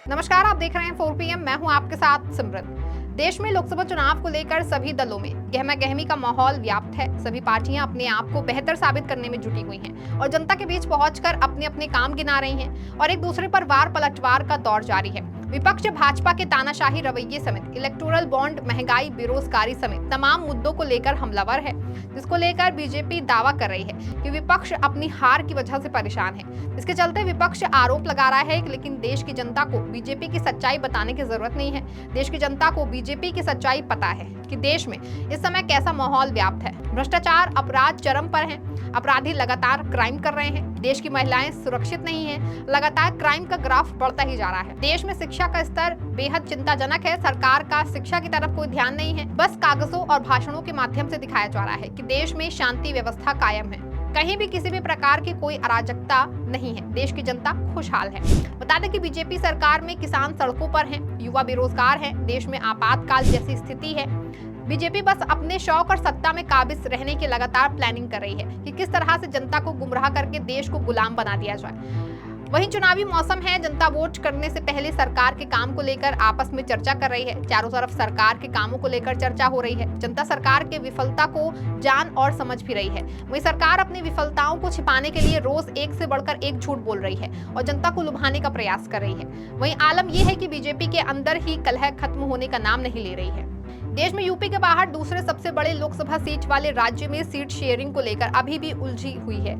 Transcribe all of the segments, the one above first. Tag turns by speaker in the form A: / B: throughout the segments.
A: नमस्कार, आप देख रहे हैं 4 PM। मैं हूं आपके साथ सिमरन। देश में लोकसभा चुनाव को लेकर सभी दलों में गहमा गहमी का माहौल व्याप्त है। सभी पार्टियां अपने आप को बेहतर साबित करने में जुटी हुई हैं और जनता के बीच पहुंचकर अपने अपने काम गिना रही हैं और एक दूसरे पर वार पलटवार का दौर जारी है। विपक्ष भाजपा के तानाशाही रवैये समेत इलेक्टोरल बॉन्ड, महंगाई, बेरोजगारी समेत तमाम मुद्दों को लेकर हमलावर है, जिसको लेकर बीजेपी दावा कर रही है कि विपक्ष अपनी हार की वजह से परेशान है। इसके चलते विपक्ष आरोप लगा रहा है, लेकिन देश की जनता को बीजेपी की सच्चाई बताने की जरूरत नहीं है। देश की जनता को बीजेपी की सच्चाई पता है कि देश में इस समय कैसा माहौल व्याप्त है। भ्रष्टाचार, अपराध चरम पर हैं, अपराधी लगातार क्राइम कर रहे हैं, देश की महिलाएं सुरक्षित नहीं हैं, लगातार क्राइम का ग्राफ बढ़ता ही जा रहा है। देश में शिक्षा का स्तर बेहद चिंताजनक है। सरकार का शिक्षा की तरफ कोई ध्यान नहीं है, बस कागजों और भाषणों के माध्यम से दिखाया जा रहा है कि देश में शांति व्यवस्था कायम है, कहीं भी किसी भी प्रकार की कोई अराजकता नहीं है, देश की जनता खुशहाल है। बता दें कि बीजेपी सरकार में किसान सड़कों पर हैं, युवा बेरोजगार हैं, देश में आपातकाल जैसी स्थिति है। बीजेपी बस अपने शौक और सत्ता में काबिज रहने की लगातार प्लानिंग कर रही है कि किस तरह से जनता को गुमराह करके देश को गुलाम बना दिया जाए। वहीं चुनावी मौसम है, जनता वोट करने से पहले सरकार के काम को लेकर आपस में चर्चा कर रही है। चारों तरफ सरकार के कामों को लेकर चर्चा हो रही है। जनता सरकार के विफलता को जान और समझ भी रही है। वहीं सरकार अपनी विफलताओं को छिपाने के लिए रोज एक से बढ़कर एक झूठ बोल रही है और जनता को लुभाने का प्रयास कर रही है। वहीं आलम यह है कि बीजेपी के अंदर ही कलह खत्म होने का नाम नहीं ले रही है। देश में यूपी के बाहर दूसरे सबसे बड़े लोकसभा सीट वाले राज्य में सीट शेयरिंग को लेकर अभी भी उलझी हुई है।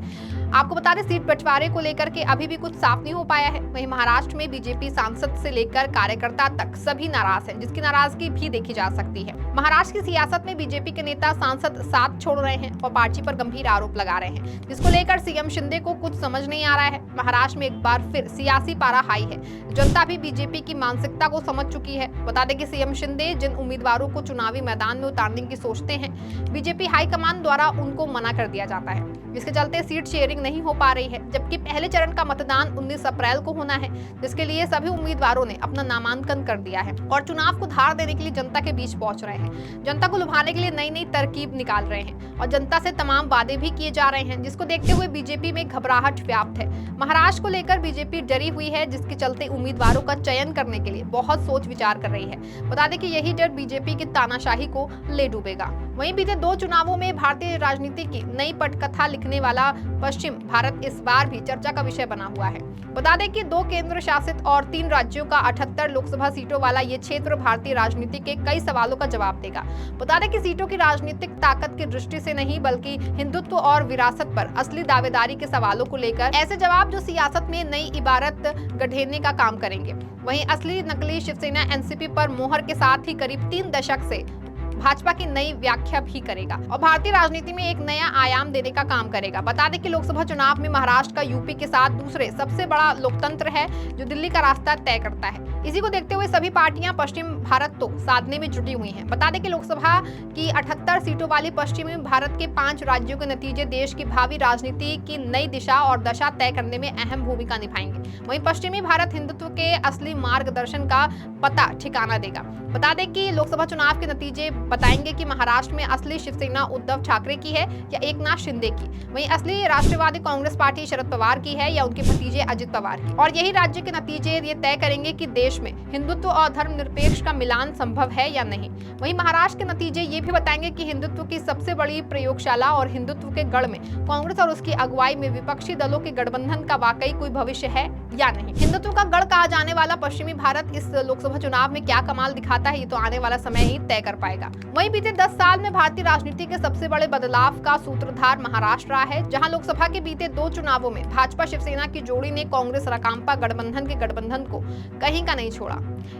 A: आपको बता दें, सीट बंटवारे को लेकर के अभी भी कुछ साफ नहीं हो पाया है। वहीं महाराष्ट्र में बीजेपी सांसद से लेकर कार्यकर्ता तक सभी नाराज हैं, जिसकी नाराजगी भी देखी जा सकती है। महाराष्ट्र की सियासत में बीजेपी के नेता सांसद साथ छोड़ रहे हैं और पार्टी पर गंभीर आरोप लगा रहे हैं, जिसको लेकर सीएम शिंदे को कुछ समझ नहीं आ रहा है। महाराष्ट्र में एक बार फिर सियासी पारा हाई है। जनता भी बीजेपी की मानसिकता को समझ चुकी है। बता दें कि सीएम शिंदे जिन उम्मीदवारों को चुनावी मैदान में उतारने की सोचते हैं, बीजेपी हाईकमान द्वारा उनको मना कर दिया जाता है, जिसके चलते सीट शेयरिंग नहीं हो पा रही है। जबकि पहले चरण का मतदान 19 अप्रैल को होना है, जिसके लिए सभी उम्मीदवारों ने अपना नामांकन कर दिया है और चुनाव को धार देने के लिए जनता के बीच पहुंच रहे हैं। जनता को लुभाने के लिए नई नई तरकीब निकाल रहे हैं और जनता से तमाम वादे भी किए जा रहे हैं, जिसको देखते हुए बीजेपी में घबराहट व्याप्त है। महाराष्ट्र को लेकर बीजेपी डरी हुई है, जिसके चलते उम्मीदवारों का चयन करने के लिए बहुत सोच विचार कर रही है। बता दें कि यही डर बीजेपी की तानाशाही को ले डूबेगा। वहीं बीते 2 चुनावों में भारतीय राजनीति की नई पटकथा लिखने वाला पश्चिम भारत इस बार भी चर्चा का विषय बना हुआ है। बता दें कि 2 केंद्र शासित और 3 राज्यों का 78 लोकसभा सीटों वाला ये क्षेत्र भारतीय राजनीति के कई सवालों का जवाब देगा। बता दें कि सीटों की राजनीतिक ताकत की दृष्टि से नहीं, बल्कि हिंदुत्व और विरासत पर असली दावेदारी के सवालों को लेकर ऐसे जवाब जो सियासत में नई इबारत गढ़ेने का काम करेंगे। वहीं असली नकली शिवसेना एनसीपी पर मोहर के साथ ही करीब 3 दशक से भाजपा की नई व्याख्या भी करेगा और भारतीय राजनीति में एक नया आयाम देने का काम करेगा। बता दें कि लोकसभा चुनाव में महाराष्ट्र का यूपी के साथ दूसरे सबसे बड़ा लोकतंत्र है, जो दिल्ली का रास्ता तय करता है। इसी को देखते हुए सभी पार्टियां पश्चिम भारत तो साधने में जुटी हुई हैं। बता दें कि लोकसभा की 78 सीटों वाली पश्चिमी भारत के 5 राज्यों के नतीजे देश की भावी राजनीति की नई दिशा और दशा तय करने में अहम भूमिका निभाएंगे। वहीं पश्चिमी भारत हिंदुत्व के असली मार्गदर्शन का पता ठिकाना देगा। बता दें कि लोकसभा चुनाव के नतीजे बताएंगे कि महाराष्ट्र में असली शिवसेना उद्धव ठाकरे की है या एकनाथ शिंदे की, वहीं असली राष्ट्रवादी कांग्रेस पार्टी शरद पवार की है या उनके भतीजे अजित पवार की। और यही राज्य के नतीजे ये तय करेंगे कि देश में हिंदुत्व और धर्मनिरपेक्ष का मिलान संभव है या नहीं। वहीं महाराष्ट्र के नतीजे ये भी बताएंगे कि हिंदुत्व की सबसे बड़ी प्रयोगशाला और हिंदुत्व के गढ़ में कांग्रेस और उसकी अगुवाई में विपक्षी दलों के गठबंधन का वाकई कोई भविष्य है या नहीं। हिंदुत्व का गढ़ कहा जाने वाला पश्चिमी भारत इस लोकसभा चुनाव में क्या कमाल दिखाता है, ये तो आने वाला समय ही तय कर पाएगा। वहीं बीते 10 साल में भारतीय राजनीति के सबसे बड़े बदलाव का सूत्रधार महाराष्ट्र रहा है, जहां लोकसभा के बीते 2 चुनावों में भाजपा शिवसेना की जोड़ी ने कांग्रेस राकांपा गठबंधन के गठबंधन को कहीं का नहीं छोड़ा।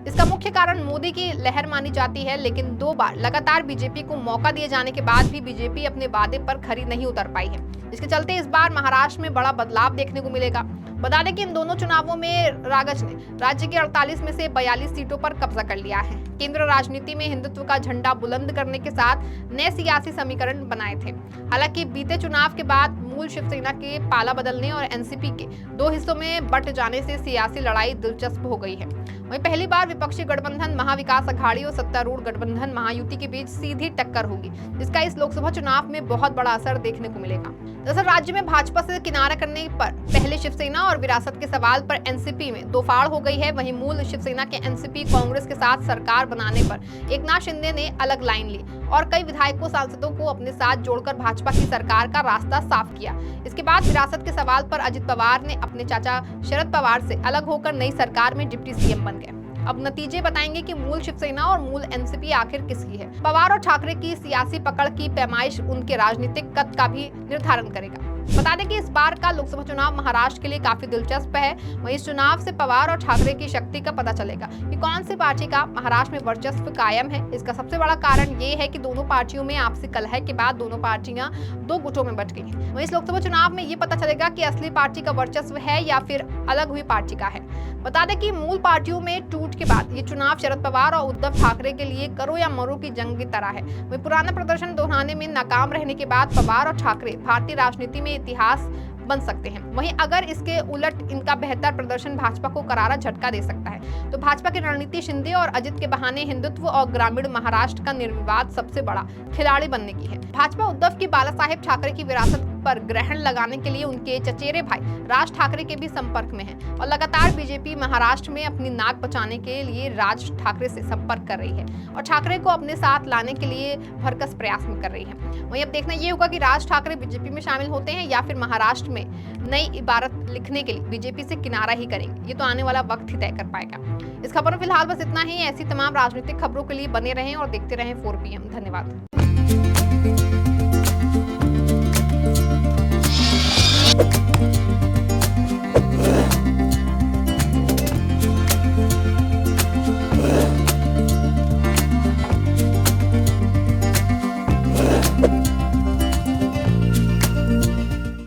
A: इसका मुख्य कारण मोदी की लहर मानी जाती है, लेकिन 2 बार लगातार बीजेपी को मौका दिए जाने के बाद भी बीजेपी अपने वादे पर खरी नहीं उतर पाई है, जिसके चलते इस बार महाराष्ट्र में बड़ा बदलाव देखने को मिलेगा। बता दें कि इन दोनों चुनावों में रागज ने राज्य के 48 में से 42 सीटों पर कब्जा कर लिया है। केंद्र राजनीति में हिंदुत्व का झंडा बुलंद करने के साथ नए सियासी समीकरण बनाए थे। हालांकि बीते चुनाव के बाद मूल शिवसेना के पाला बदलने और एनसीपी के 2 हिस्सों में बंट जाने से सियासी लड़ाई दिलचस्प हो गई है। वहीं पहली बार विपक्षी गठबंधन महाविकास अघाड़ी और सत्तारूढ़ गठबंधन महायुति के बीच सीधी टक्कर होगी, जिसका इस लोकसभा चुनाव में बहुत बड़ा असर देखने को मिलेगा। दरअसल राज्य में भाजपा से किनारा करने पर पहले शिवसेना और विरासत के सवाल पर एनसीपी में दो फाड़ हो गई है। वहीं मूल शिवसेना के एनसीपी कांग्रेस के साथ सरकार बनाने पर एकनाथ शिंदे ने अलग लाइन ली और कई विधायकों सांसदों को अपने साथ जोड़कर भाजपा की सरकार का रास्ता साफ किया। इसके बाद विरासत के सवाल पर अजित पवार ने अपने चाचा शरद पवार से अलग होकर नई सरकार में डिप्टी सीएम बन गए। अब नतीजे बताएंगे कि मूल शिवसेना और मूल एनसीपी आखिर किसकी है। पवार और ठाकरे की सियासी पकड़ की पैमाइश उनके राजनीतिक कद का भी निर्धारण करेगा। बता दें कि इस बार का लोकसभा चुनाव महाराष्ट्र के लिए काफी दिलचस्प है। वहीं इस चुनाव से पवार और ठाकरे की शक्ति का पता चलेगा कि कौन सी पार्टी का महाराष्ट्र में वर्चस्व कायम है। इसका सबसे बड़ा कारण ये है कि दोनों पार्टियों में आपसी कलह के बाद दोनों पार्टियां दो गुटों में बंट गई हैं। वहीं इस लोकसभा चुनाव में ये पता चलेगा कि असली पार्टी का वर्चस्व है या फिर अलग हुई पार्टी का है। बता दें कि मूल पार्टियों में टूट के बाद ये चुनाव शरद पवार और उद्धव ठाकरे के लिए करो या मरो की जंग की तरह है। वहीं पुराना प्रदर्शन दोहराने में नाकाम रहने के बाद पवार और ठाकरे भारतीय राजनीति में इतिहास बन सकते हैं। वहीं अगर इसके उलट इनका बेहतर प्रदर्शन भाजपा को करारा झटका दे सकता है। तो भाजपा की रणनीति शिंदे और अजित के बहाने हिंदुत्व और ग्रामीण महाराष्ट्र का निर्विवाद सबसे बड़ा खिलाड़ी बनने की है। भाजपा उद्धव की बाला साहेब ठाकरे की विरासत पर ग्रहण लगाने के लिए उनके चचेरे भाई राज ठाकरे के भी संपर्क में है और लगातार बीजेपी महाराष्ट्र में अपनी नाक बचाने के लिए राज ठाकरे से संपर्क कर रही है और ठाकरे को अपने साथ लाने के लिए भरकस प्रयास में कर रही है। वहीं अब देखना ये होगा कि राज ठाकरे बीजेपी में शामिल होते हैं या फिर महाराष्ट्र में नई इबारत लिखने के लिए बीजेपी से किनारा ही करेंगे। ये तो आने वाला वक्त ही तय कर पाएगा। इस खबर में फिलहाल बस इतना ही। ऐसी तमाम राजनीतिक खबरों के लिए बने रहें और देखते रहें 4PM। धन्यवाद।